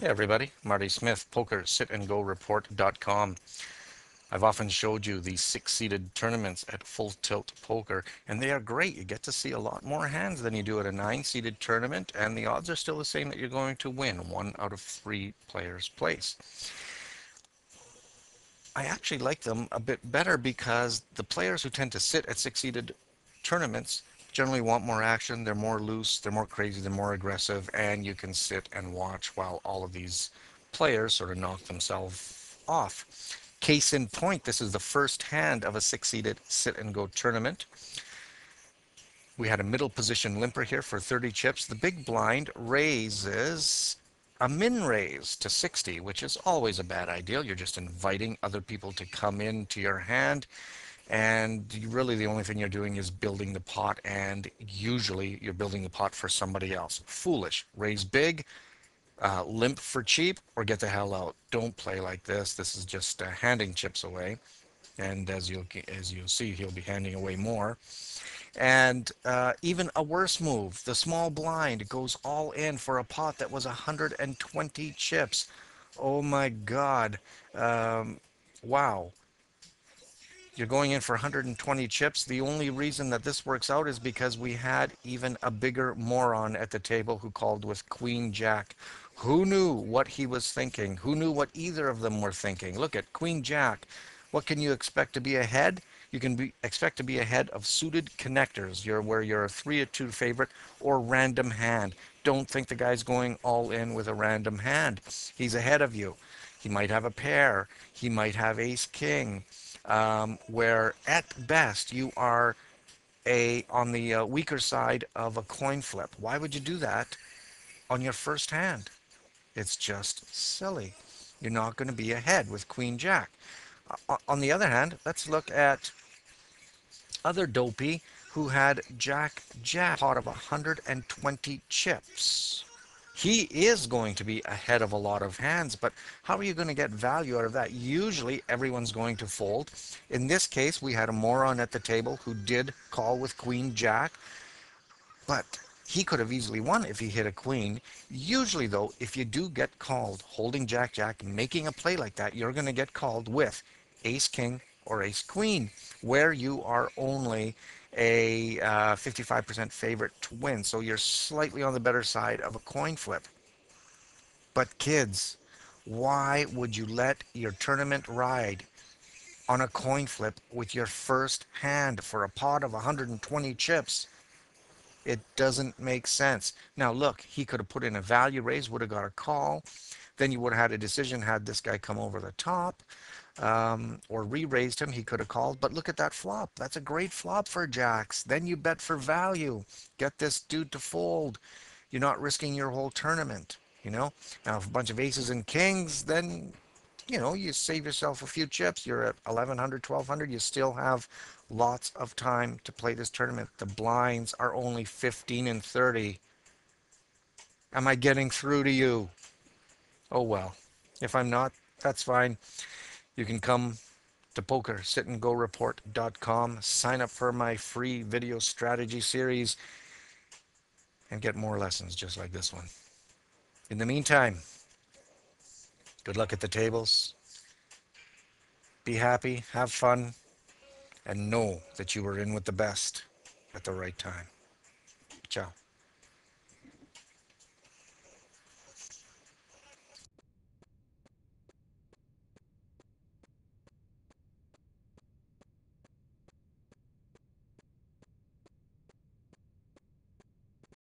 Hey everybody, Marty Smith, PokerSitAndGoReport.com. I've often showed you these six-seated tournaments at Full Tilt Poker, and they are great. You get to see a lot more hands than you do at a nine-seated tournament, and the odds are still the same that you're going to win. 1 out of 3 players place. I actually like them a bit better because the players who tend to sit at six-seated tournaments generally want more action. They're more loose, they're more crazy, they're more aggressive, and you can sit and watch while all of these players sort of knock themselves off. Case in point, this is the first hand of a six-seated sit and go tournament. We had a middle position limper here for 30 chips. The big blind raises a min raise to 60, which is always a bad idea. You're just inviting other people to come into your hand, and really the only thing you're doing is building the pot, and usually you're building the pot for somebody else. Foolish. Raise big, limp for cheap, or get the hell out. Don't play like this. This is just handing chips away, and as you'll see, he'll be handing away more. And even a worse move, the small blind goes all in for a pot that was 120 chips. Oh my God. Um, wow. You're going in for 120 chips. The only reason that this works out is because we had even a bigger moron at the table who called with Queen Jack. Who knew what he was thinking? Who knew what either of them were thinking? Look at Queen Jack. What can you expect to be ahead? You can expect to be ahead of suited connectors, where you're a 3 or 2 favorite or random hand. Don't think the guy's going all in with a random hand. He's ahead of you. He might have a pair. He might have ace king, where at best you are on the weaker side of a coin flip. Why would you do that on your first hand? It's just silly. You're not going to be ahead with Queen Jack. On the other hand, let's look at other dopey who had Jack Jack pot of 120 chips. He is going to be ahead of a lot of hands, but how are you going to get value out of that? Usually everyone's going to fold. In this case, we had a moron at the table who did call with Queen Jack, but he could have easily won if he hit a queen. Usually, though, if you do get called holding Jack Jack, making a play like that, you're going to get called with Ace King or Ace Queen, where you are only a 55% favorite to win. So you're slightly on the better side of a coin flip. But kids, why would you let your tournament ride on a coin flip with your first hand for a pot of 120 chips? It doesn't make sense. Now, look, he could have put in a value raise, would have got a call. Then you would have had a decision had this guy come over the top, or re-raised him. He could have called. But look at that flop. That's a great flop for jacks. Then you bet for value. Get this dude to fold. You're not risking your whole tournament. Now, if a bunch of aces and kings, then you save yourself a few chips. You're at 1100, 1200. You still have lots of time to play this tournament. The blinds are only 15 and 30. Am I getting through to you? Oh well. If I'm not, that's fine. You can come to PokerSitAndGoReport.com, sign up for my free video strategy series, and get more lessons just like this one. In the meantime, good luck at the tables. Be happy, have fun, and know that you were in with the best at the right time. Ciao.